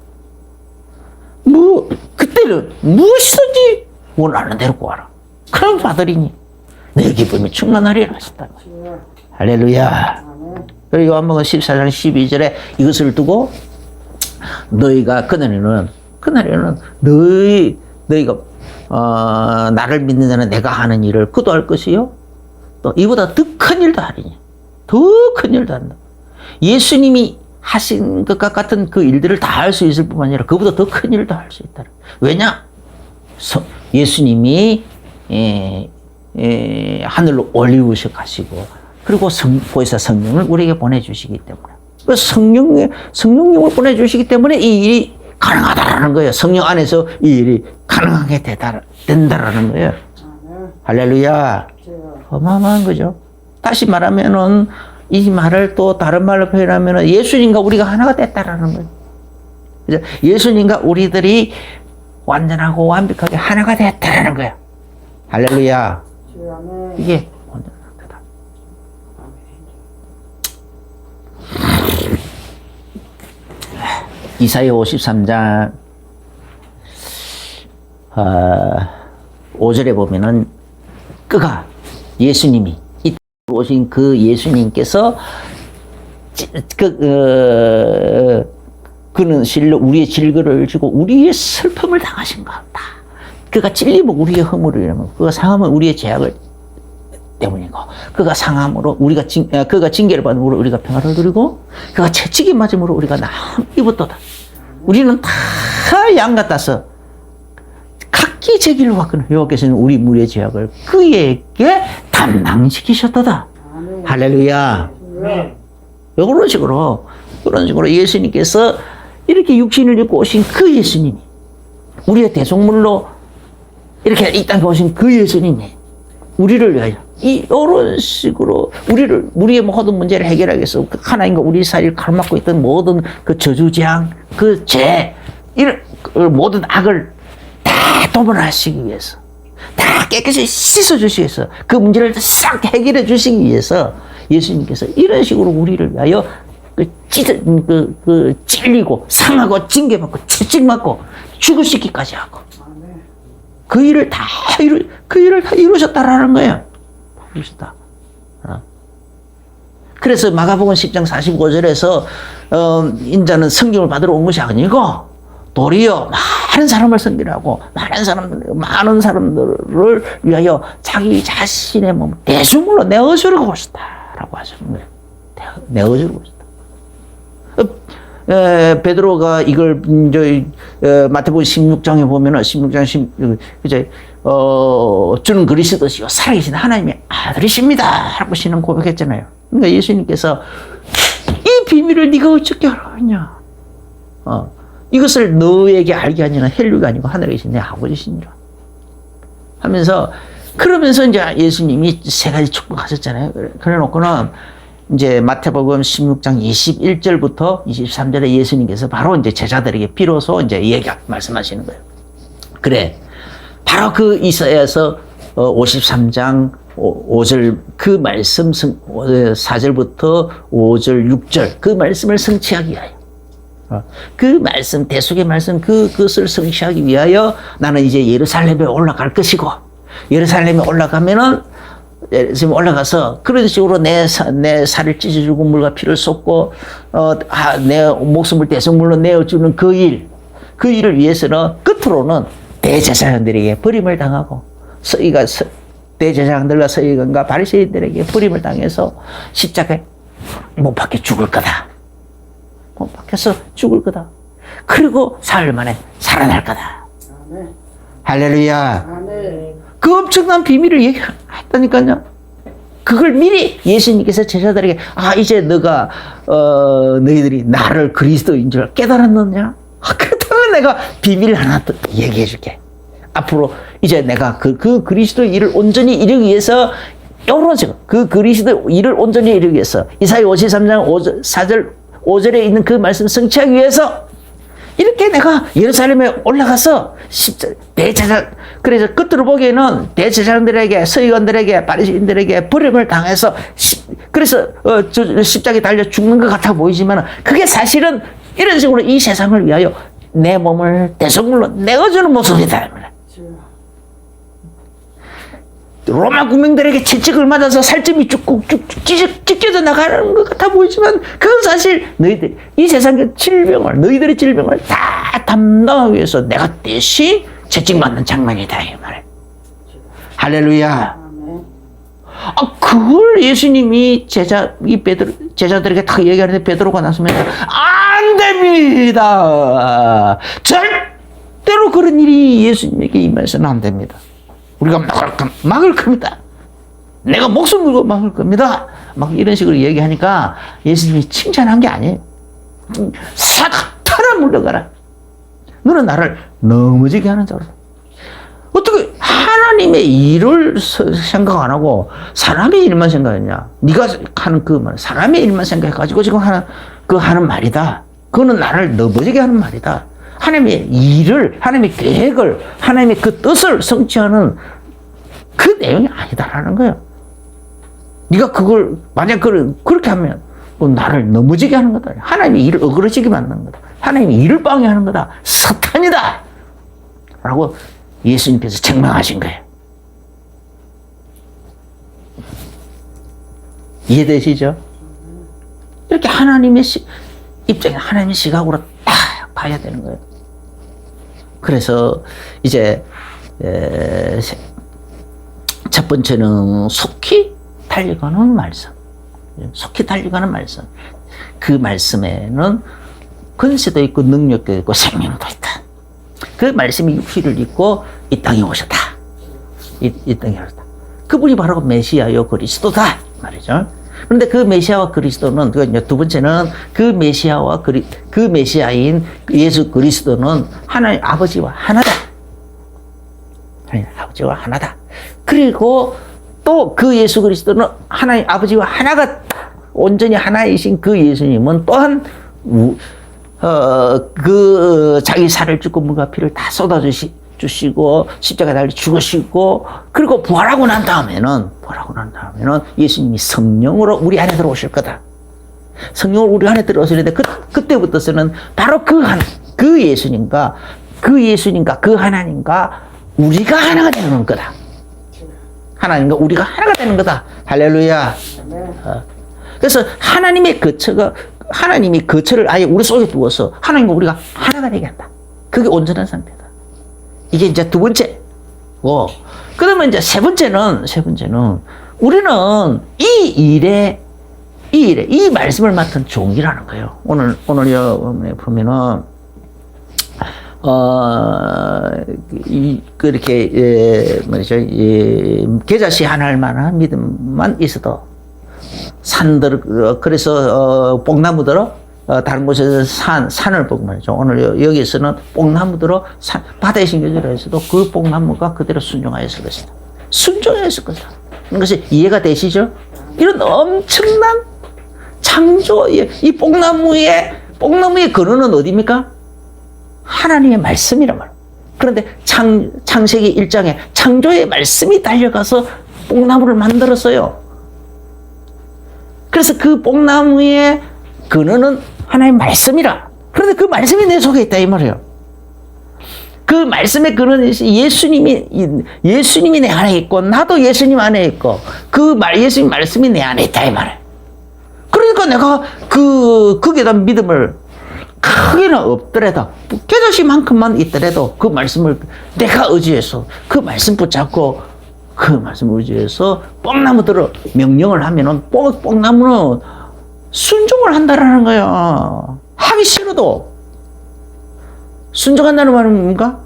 그때는 무엇이든지 원하는 대로 구하라. 그럼 받으리니 내 기쁨이 충만하리라 하셨다. 할렐루야. 그리고 요한복음 14장 12절에 이것을 두고 너희가 그날에는 너희가 나를 믿는 자는 내가 하는 일을 그도 할 것이요 또 이보다 더 큰 일도 하리니, 더 큰 일도 한다. 예수님이 하신 것과 같은 그 일들을 다 할 수 있을 뿐만 아니라 그보다 더 큰 일도 할 수 있다. 왜냐? 예수님이 하늘로 올리우셔 가시고, 그리고 보혜사 성령을 우리에게 보내주시기 때문에, 그 성령님을 보내주시기 때문에 이 일이 가능하다라는 거예요. 성령 안에서 이 일이 가능하게 된다라는 거예요. 할렐루야. 어마어마한 거죠. 다시 말하면은, 이 말을 또 다른 말로 표현하면은 예수님과 우리가 하나가 됐다라는 거예요. 그죠? 예수님과 우리들이 완전하고 완벽하게 하나가 됐다라는 거예요. 할렐루야. 이게 완전한 상태다. 이사야 53장 5절에 보면은 그가 예수님이 이 오신 그 예수님께서 그는 실로 우리의 질거를 지고 우리의 슬픔을 당하신 것 같다. 그가 찔림은 우리의 허물을 이라면, 그가 상함은 우리의 죄악을 때문이고, 그가 상함으로 그가 징계를 받음으로 우리가 평화를 누리고, 그가 채찍이 맞음으로 우리가 나음 입었도다. 우리는 다 양 같아서 각기 제 길로 갔거늘 여호와께서는 우리 무리의 죄악을 그에게 담당시키셨도다. 할렐루야. 그런 식으로 예수님께서 이렇게 육신을 입고 오신 그 예수님이, 우리의 대속물로 이렇게 이 땅에 오신 그 예수님이 우리를 위하여 이런 식으로 우리의 모든 문제를 해결하기 위해서 하나님과 우리 사이를 가로막고 있던 모든 그 저주재앙, 그 죄, 이런 모든 악을 다 도모하시기 위해서, 다 깨끗이 씻어주시기 위해서, 그 문제를 싹 해결해 주시기 위해서 예수님께서 이런 식으로 우리를 위하여 찔리고 상하고 징계받고 채찍맞고 죽으시기까지 하고 그 일을 다 이루셨다라는 거예요. 이루셨다. 그래서 마가복음 10장 45절에서 인자는 성경을 받으러 온 것이 아니고 도리어 많은 사람을 섬기라고 많은 사람들을 위하여 자기 자신의 몸 대수물로 내어주려고 오셨다라고 하시는 거예요. 내어주려고 오셨다. 베드로가 이걸 마태복음 16장에 보면은 16장 이제 주는 그리스도시요 살아계신 하나님의 아들이십니다 라고 신은 고백했잖아요. 그러니까 예수님께서 이 비밀을 네가 어떻게 알았냐? 이것을 너에게 알게 하니는 헬류가 아니고 하늘에 계신 내 아버지시니라 하면서, 그러면서 이제 예수님이 세 가지 축복하셨잖아요. 그래 놓고는 이제 마태복음 16장 21절부터 23절에 예수님께서 바로 이제 제자들에게 비로소 이제 말씀하시는 거예요. 그래, 바로 그 이사야서 53장 5절 그 말씀 4절부터 5절 6절 그 말씀을 성취하기 위하여, 그 말씀 대속의 말씀 그것을 성취하기 위하여 나는 이제 예루살렘에 올라갈 것이고, 예루살렘에 올라가면은 지금 올라가서 그런 식으로 내 살을 찢어주고 물과 피를 쏟고 내 목숨을 대속물로 내어주는 그 일을 위해서는 끝으로는 대제사장들에게 버림을 당하고, 대제사장들과 서기관과 바리새인들에게 버림을 당해서 십자가에 못 박혀 죽을 거다. 못 박혀서 죽을 거다. 그리고 사흘 만에 살아날 거다. 아멘. 할렐루야. 아멘. 그 엄청난 비밀을 얘기했다니까요. 그걸 미리 예수님께서 제자들에게 이제 너희들이 나를 그리스도인 줄 깨달았느냐? 그렇다면 내가 비밀 하나 더 얘기해 줄게. 앞으로 이제 내가 그 그리스도의 일을 온전히 이루기 위해서 요런 식으로 그 그리스도의 일을 온전히 이루기 위해서 이사야 53장 4절 5절에 있는 그 말씀 성취하기 위해서 이렇게 내가 예루살렘에 올라가서 대제사, 그래서 끝으로 보기에는 대제사장들에게 서기관들에게 바리새인들에게 버림을 당해서 그래서 십자가에 달려 죽는 것 같아 보이지만 그게 사실은 이런 식으로 이 세상을 위하여 내 몸을 대속물로 내어주는 모습이다. 로마 국민들에게 채찍을 맞아서 살점이 쭉쭉 찢겨져 나가는 것 같아 보이지만 그건 사실 너희들 이 세상의 질병을 너희들의 질병을 다 담당하기 위해서 내가 대신 채찍 맞는 장면이다 이 말이에요. 할렐루야. 그걸 예수님이 제자들에게 딱 얘기하는데 베드로가 나서면 안 됩니다. 절대로 그런 일이 예수님에게 임해서는 안 됩니다. 우리가 막을 겁니다. 내가 목숨 걸고 막을 겁니다. 막 이런 식으로 얘기하니까 예수님이 칭찬한 게 아니에요. 사탄아 물러가라. 너는 나를 넘어지게 하는 자로. 어떻게 하나님의 일을 생각 안 하고 사람의 일만 생각했냐? 네가 하는 그 말, 사람의 일만 생각해가지고 지금 하는 말이다. 그거는 나를 넘어지게 하는 말이다. 하나님의 일을, 하나님의 계획을, 하나님의 그 뜻을 성취하는 그 내용이 아니다라는 거예요. 네가 그걸 만약 그렇게 하면 나를 넘어지게 하는 거다. 하나님의 일을 어그러지게 만드는 거다. 하나님의 일을 방해하는 거다. 사탄이다. 라고 예수님께서 책망하신 거예요. 이해되시죠? 이렇게 하나님의 입장에 하나님의 시각으로 딱 봐야 되는 거예요. 그래서 이제 첫 번째는 속히 달려가는 말씀. 속히 달려가는 말씀. 그 말씀에는 권세도 있고 능력도 있고 생명도 있다. 그 말씀이 육신을 입고 이 땅에 오셨다. 이 땅에 오셨다. 그분이 바로 메시아요 그리스도다 말이죠. 그런데 그 메시아와 그리스도는 두 번째는 그 메시아와 그 메시아인 예수 그리스도는 하나님 아버지와 하나다. 하나님 아버지와 하나다. 그리고 또 그 예수 그리스도는 하나님 아버지와 하나가 온전히 하나이신 그 예수님은 또한 자기 살을 죽고 물과 피를 다 쏟아주시고 십자가에 달려 죽으시고 그리고 부활하고 난 다음에는 예수님이 성령으로 우리 안에 들어오실 거다. 성령으로 우리 안에 들어오시는데 그때부터서는 바로 그 예수님과 그 하나님과 우리가 하나가 되는 거다. 하나님과 우리가 하나가 되는 거다. 할렐루야. 그래서 하나님이 거처를 아예 우리 속에 두어서 하나님과 우리가 하나가 되게 한다. 그게 온전한 상태다. 이게 이제 두 번째고, 그러면 이제 세 번째는 우리는 이 말씀을 맡은 종이라는 거예요. 오늘 보면은 그렇게 겨자씨 하나할 만한 믿음만 있어도 산들 그래서 뽕나무들어 다른 곳에서 산을 보고 말이죠. 오늘 여기에서는 뽕나무들어 바다에 심겨져 있어도 그 뽕나무가 그대로 순종하였을 것이다. 순종하였을 것이다. 이것이 이해가 되시죠? 이런 엄청난 창조, 이 뽕나무의 근원은 어디입니까? 하나님의 말씀이란 말이에요. 그런데 창세기 1장에 창조의 말씀이 달려가서 뽕나무를 만들었어요. 그래서 그 뽕나무의 근원은 하나님의 말씀이라. 그런데 그 말씀이 내 속에 있다 이 말이에요. 그 말씀의 근원이 예수님이 내 안에 있고 나도 예수님 안에 있고 예수님 말씀이 내 안에 있다 이 말이에요. 그러니까 내가 거기에 대한 믿음을 크게는 없더라도 겨자씨만큼만 있더라도 그 말씀을 내가 의지해서 그 말씀 붙잡고 그 말씀을 의지해서 뽕나무들을 명령을 하면은 뽕나무는 순종을 한다라는 거야. 하기 싫어도 순종한다는 말은 뭔가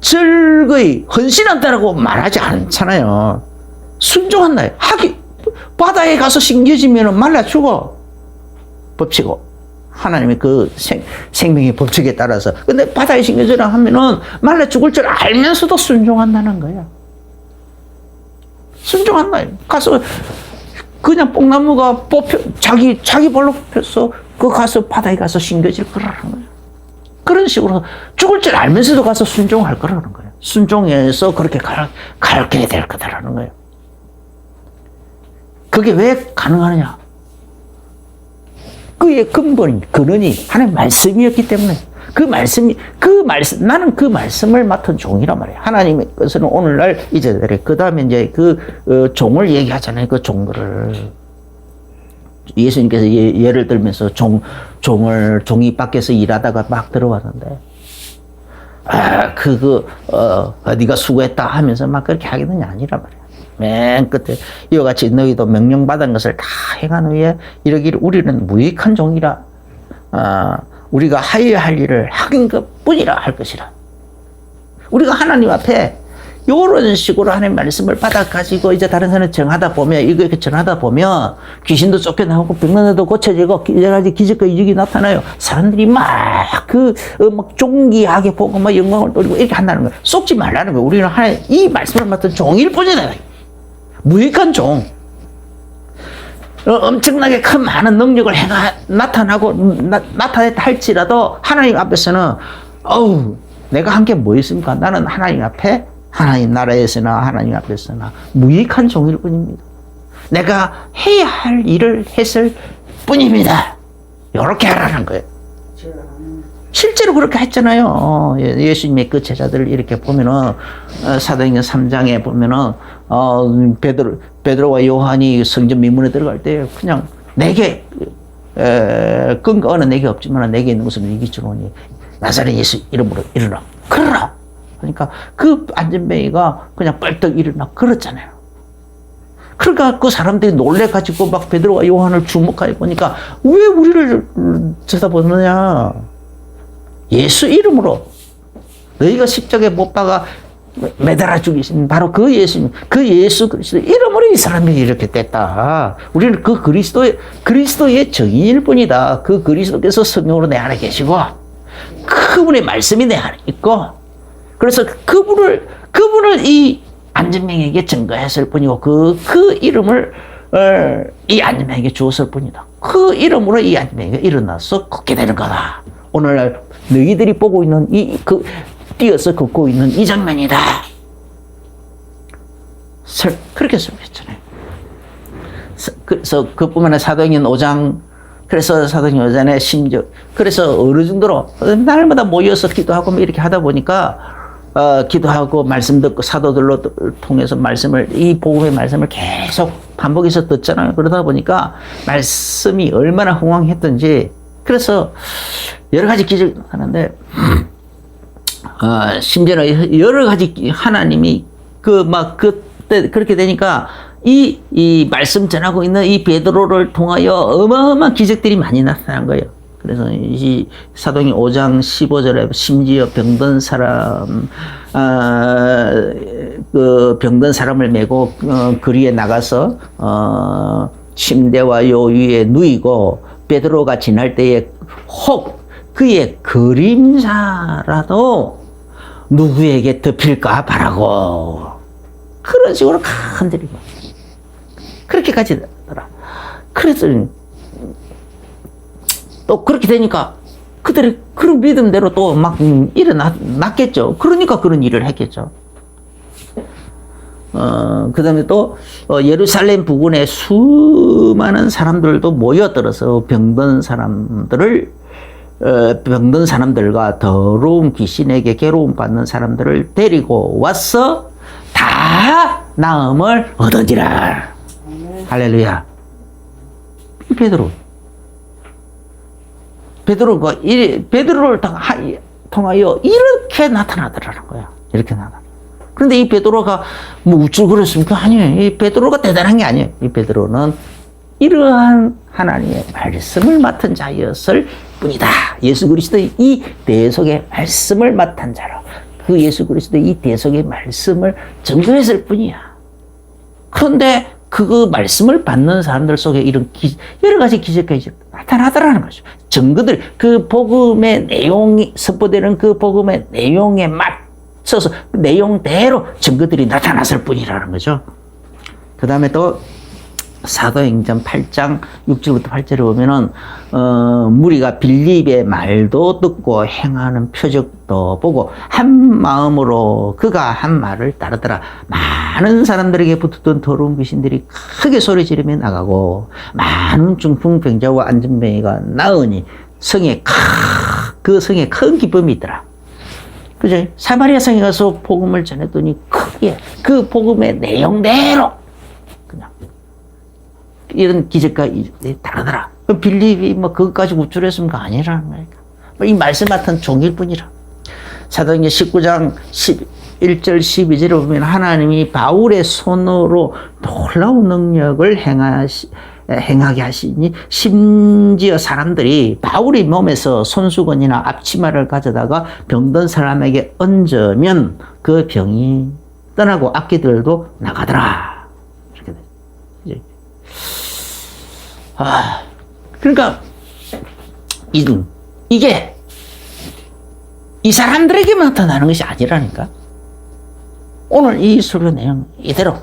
즐거이 헌신한다라고 말하지 않잖아요. 순종한다. 바다에 가서 심겨지면 말라 죽어. 법치고. 하나님의 그 생명의 법칙에 따라서. 근데 바다에 심겨져라 하면은 말라 죽을 줄 알면서도 순종한다는 거야. 순종한다. 가서 그냥 뽕나무가 뽑혀, 자기 발로 뽑혔어. 그 가서 바다에 가서 심겨질 거라는 거야. 그런 식으로 죽을 줄 알면서도 가서 순종할 거라는 거야. 순종해서 그렇게 가르쳐야 될 거다라는 거예요. 그게 왜 가능하느냐? 그의 근원이 하나님의 말씀이었기 때문에 나는 그 말씀을 맡은 종이란 말이에요. 하나님의 것은 오늘날 이제들에 그 다음에 이제 종을 얘기하잖아요. 그 종들을. 예수님께서 예를 들면서 종이 밖에서 일하다가 막 들어왔는데, 네가 수고했다 하면서 막 그렇게 하겠느냐 아니란 말이야. 맨 끝에 이와 같이 너희도 명령받은 것을 다 행한 후에 이러기를 우리는 무익한 종이라, 우리가 하여야 할 일을 하긴 것뿐이라 할 것이라. 우리가 하나님 앞에 이런 식으로 하나님 말씀을 받아가지고 이제 다른 사람을 정하다 보면, 이렇게 전하다 보면 귀신도 쫓겨나고 병난도 고쳐지고 여러 가지 기적과 이적이 나타나요. 사람들이 막 존귀하게 보고 막 영광을 돌리고 이렇게 한다는 거예요. 속지 말라는 거예요. 우리는 하나님 이 말씀을 맡은 종일 뿐이다. 무익한 종. 엄청나게 큰 많은 능력을 나타냈다 할지라도 하나님 앞에서는 내가 한 게 뭐 있습니까? 나는 하나님 앞에, 하나님 나라에서나 하나님 앞에서나 무익한 종일 뿐입니다. 내가 해야 할 일을 했을 뿐입니다. 이렇게 하라는 거예요. 실제로 그렇게 했잖아요. 예수님의 그 제자들을 이렇게 보면은, 사도행전 3장에 보면은, 베드로와 요한이 성전 미문에 들어갈 때 그냥 내게, 근거는 내게 없지만 내게 있는 것은 이기 주노니 나사렛 예수 이름으로 일어나. 그러라. 그러니까 그 안전뱅이가 그냥 뻘떡 일어나. 그렇잖아요. 그러니까 그 사람들이 놀래가지고 막 베드로와 요한을 주목하여 보니까 왜 우리를 쳐다보느냐. 예수 이름으로 너희가 십자가에 못 박아 매달아 죽이신 바로 그 예수님, 그 예수 그리스도 이름으로 이 사람이 이렇게 됐다. 우리는 그 그리스도의 증인일 뿐이다. 그 그리스도께서 성령으로 내 안에 계시고 그분의 말씀이 내 안에 있고, 그래서 그분을 이 안전명에게 증거했을 뿐이고 그 이름을 이 안전명에게 주었을 뿐이다. 그 이름으로 이 안전명에게 일어나서 걷게 되는 거다. 오늘날 너희들이 보고 있는 뛰어서 걷고 있는 이 장면이다. 그렇게 설명했잖아요. 그래서 그뿐만 아니라 사도행전 5장, 그래서 사도행전 5장에 심지어, 그래서 어느 정도로 날마다 모여서 기도하고 이렇게 하다 보니까, 기도하고 말씀 듣고 사도들로 통해서 이 복음의 말씀을 계속 반복해서 듣잖아요. 그러다 보니까 말씀이 얼마나 흥왕했던지, 그래서 여러 가지 기적이 하는데, 심지어는 여러 가지 하나님이 그때 그렇게 되니까 이 말씀 전하고 있는 이 베드로를 통하여 어마어마한 기적들이 많이 나타난 거예요. 그래서 이 사도행전 5장 15절에 심지어 병든 사람을 메고 거리에 나가서 침대와 요 위에 누이고 베드로가 지날 때에 혹 그의 그림자라도 누구에게 덮일까 바라고 그런 식으로 간들이고 그렇게까지 되더라. 그래서 또 그렇게 되니까 그들이 그런 믿음대로 또 막 일어났겠죠. 그러니까 그런 일을 했겠죠. 그 다음에 또 예루살렘 부근에 수많은 사람들도 모여들어서 병든 사람들과 더러운 귀신에게 괴로움 받는 사람들을 데리고 와서 다 나음을 얻으니라. 할렐루야. 베드로를 통하여 이렇게 나타나더라는 거야. 이렇게 나타나. 그런데 이 베드로가 뭐 우쭐거렸습니까? 아니에요. 이 베드로가 대단한 게 아니에요. 이 베드로는 이러한 하나님의 말씀을 맡은 자였을 뿐이다. 예수 그리스도의 이 대속의 말씀을 맡은 자로 그 예수 그리스도의 이 대속의 말씀을 증거했을 뿐이야. 그런데 그 말씀을 받는 사람들 속에 이런 여러 가지 기적과 있었다. 나타나더라는 거죠. 증거들, 그 복음의 내용이, 선포되는 그 복음의 내용에 맞춰서 그 내용대로 증거들이 나타났을 뿐이라는 거죠. 그 다음에 또 사도행전 8장 6절부터 8절에 보면은 무리가 빌립의 말도 듣고 행하는 표적도 보고 한 마음으로 그가 한 말을 따르더라. 많은 사람들에게 붙었던 더러운 귀신들이 크게 소리 지르며 나가고 많은 중풍병자와 안전병이가 나으니 그 성에 큰 기쁨이 있더라. 그죠? 사마리아 성에 가서 복음을 전했더니 크게 그 복음의 내용대로 그냥 이런 기적과 일이 다르더라. 빌립이 뭐 그것까지 우쭐했으면 아니라는 거니까. 이 말씀 같은 종일 뿐이라. 사도행전 19장 11절 12절에 보면 하나님이 바울의 손으로 놀라운 능력을 행하게 하시니 심지어 사람들이 바울의 몸에서 손수건이나 앞치마를 가져다가 병든 사람에게 얹으면 그 병이 떠나고 악기들도 나가더라. 이렇게 되죠. 그러니까 이게 이 사람들에게만 나타나는 것이 아니라니까. 오늘 이 설교 내용 이대로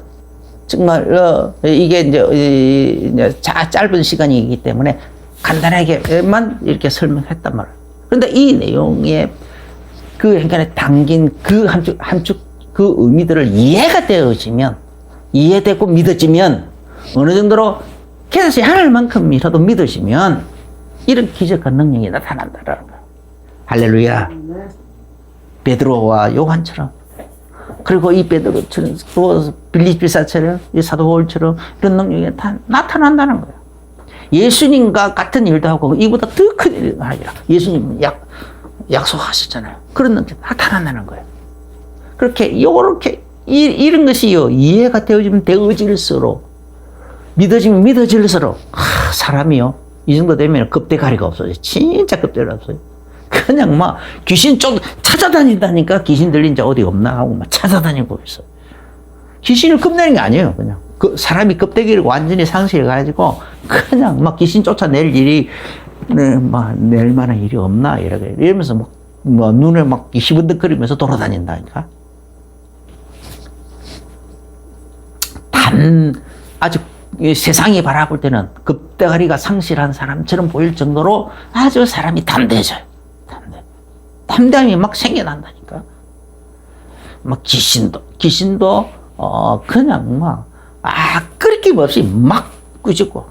정말 이게 이제 짧은 시간이기 때문에 간단하게만 이렇게 설명했단 말이에요. 그런데 이 내용에 그 그러니까 담긴 그 한축 그 의미들을 이해되고 믿어지면 어느 정도로 계속 하늘만큼이라도 믿으시면 이런 기적과 능력이 나타난다라는 거예요. 할렐루야. 베드로와 요한처럼, 그리고 이 베드로처럼 또 빌립비사처럼 이 사도 바울처럼 이런 능력이 나타난다는 거예요. 예수님과 같은 일도 하고 이보다 더 큰 일을 하리라. 예수님 약속하셨잖아요. 그런 능력이 나타난다는 거예요. 그렇게 요렇게 이런 것이요 이해가 되어질수록 믿어지면 믿어질수록 사람이요 이 정도 되면 겁대가리가 없어요. 진짜 겁대가리가 없어요. 그냥 막 귀신 좀 찾아다닌다니까. 귀신 들린 자 어디 없나 하고 막 찾아다니고 있어요. 귀신을 겁내는 게 아니에요. 그냥 그 사람이 겁대기를 완전히 상실해가지고 그냥 막 귀신 쫓아낼 일이 막 낼 만한 일이 없나 이러면서 뭐 눈에 막 희번덕거리면서 돌아다닌다니까. 아주 세상이 바라볼 때는 겁대가리가 상실한 사람처럼 보일 정도로 아주 사람이 담대해져요. 담대함이 막 생겨난다니까. 막 귀신도 그냥 막 끄리낌 없이 막 꾸짖고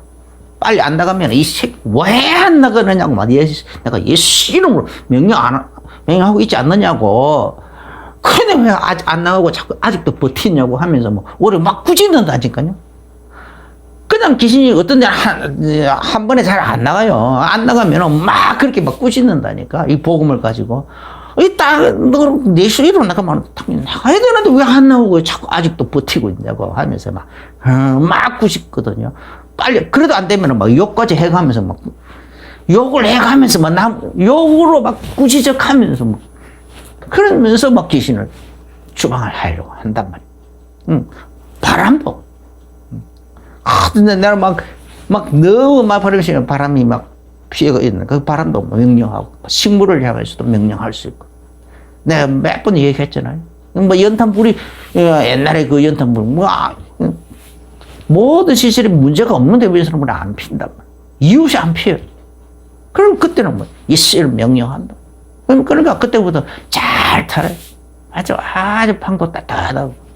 빨리 안 나가면 이 새끼 왜 안 나가느냐고 막 내가 예수 이름으로 명령하고 있지 않느냐고. 근데 왜 아직 안 나가고 자꾸 아직도 버티냐고 하면서 뭐 오래 막 꾸짖는다니까요. 그냥 귀신이 어떤 데는 한 번에 잘 안 나가요. 안 나가면 막 그렇게 막 꾸짖는다니까. 이 복음을 가지고. 너 예수 이름 나가면 나가야 되는데 왜 안 나오고 자꾸 아직도 버티고 있냐고 하면서 막 꾸짖거든요. 빨리, 그래도 안 되면 막 욕까지 해가면서 막 욕을 해가면서 욕으로 막 꾸짖어가면서 막 그러면서 막 귀신을 추방을 하려고 한단 말이에요. 바람도. 근데 내가 너무 막 버리시면 바람이 막 피해가 있는 그 바람도 명령하고 식물을 향해서도 명령할 수 있고. 내가 몇 번 얘기했잖아요. 뭐 연탄불이 옛날에 그 연탄불 모든 시설에 문제가 없는데 왜 사람은 안 핀단 말이야. 이웃이 안 피해요. 그럼 그때는 뭐 예수를 명령한다. 그러니까 그때부터 잘 타요. 아주 방도 따뜻하고.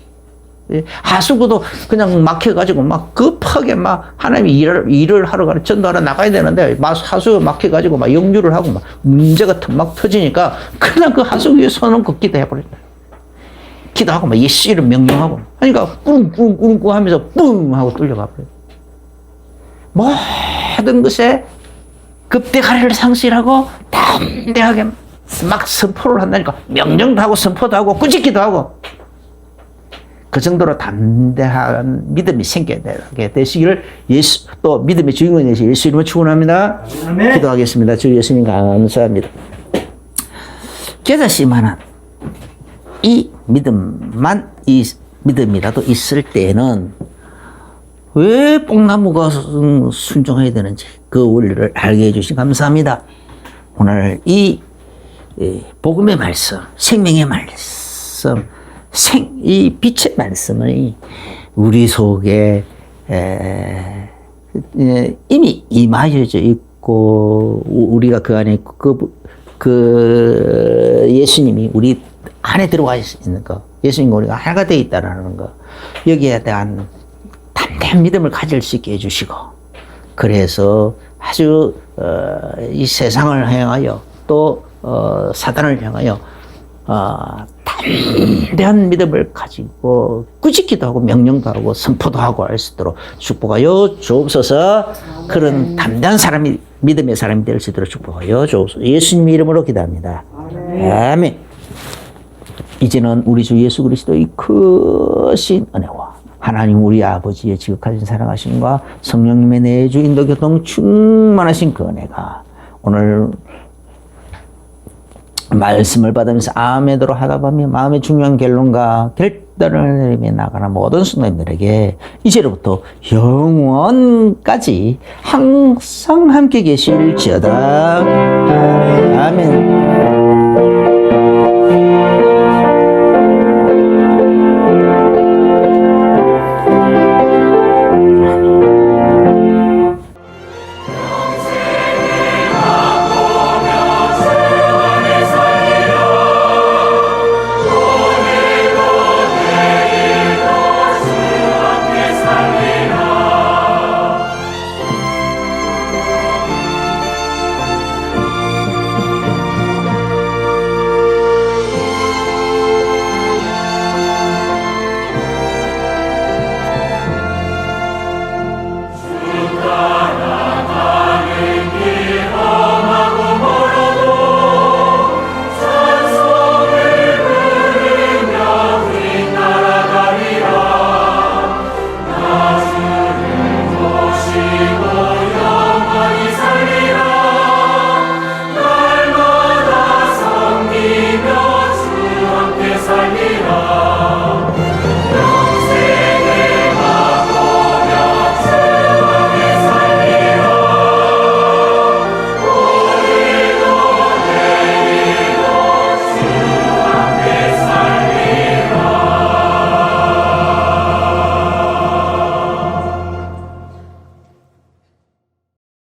하수구도 그냥 막혀가지고 막 급하게 막 하나님이 일을 하러 가는 전도하러 나가야 되는데 막 하수구 막혀가지고 막 역류를 하고 막 문제가 막 터지니까 그냥 그 하수구에 손을 긋기도 해버린다. 기도하고 막 예수 이름 명령하고 그러니까 꿍꿍꿍꿍 하면서 뿡 하고 뚫려가 버려요. 모든 것에 급대가리를 상실하고 담대하게 막 선포를 한다니까. 명령도 하고 선포도 하고 꾸짖기도 하고. 그 정도로 담대한 믿음이 생겨나게 되시기를 또 믿음의 주인공이 되시 예수 이름으로 축원합니다. 기도하겠습니다. 주 예수님 감사합니다. 깨닫지만은 이 믿음이라도 있을 때는 왜 뽕나무가 순종해야 되는지 그 원리를 알게 해주신 감사합니다. 오늘 이 복음의 말씀, 생명의 말씀, 이 빛의 말씀이 우리 속에 이미 임하여져 있고 우리가 그 안에 있고 그 예수님이 우리 안에 들어와 있는 거, 예수님과 우리가 하나가 되어 있다는 거, 여기에 대한 담대한 믿음을 가질 수 있게 해주시고, 그래서 아주 이 세상을 향하여 또 사단을 향하여 담대한 믿음을 가지고 꾸짖기도 하고 명령도 하고 선포도 하고 할 수 있도록 축복하여 주옵소서. 그런 담대한 사람이 믿음의 사람이 될 수 있도록 축복하여 주옵소서. 예수님 이름으로 기도합니다. 아멘. 이제는 우리 주 예수 그리스도의 크신 은혜와 하나님 우리 아버지의 지극하신 사랑하심과 성령님의 내주 인도 교통 충만하신 그 은혜가 오늘 말씀을 받으면서 아멘으로 하다 보면 마음의 중요한 결론과 결단을 내리며 나가는 모든 성도님들에게 이제로부터 영원까지 항상 함께 계실지어다. 아멘.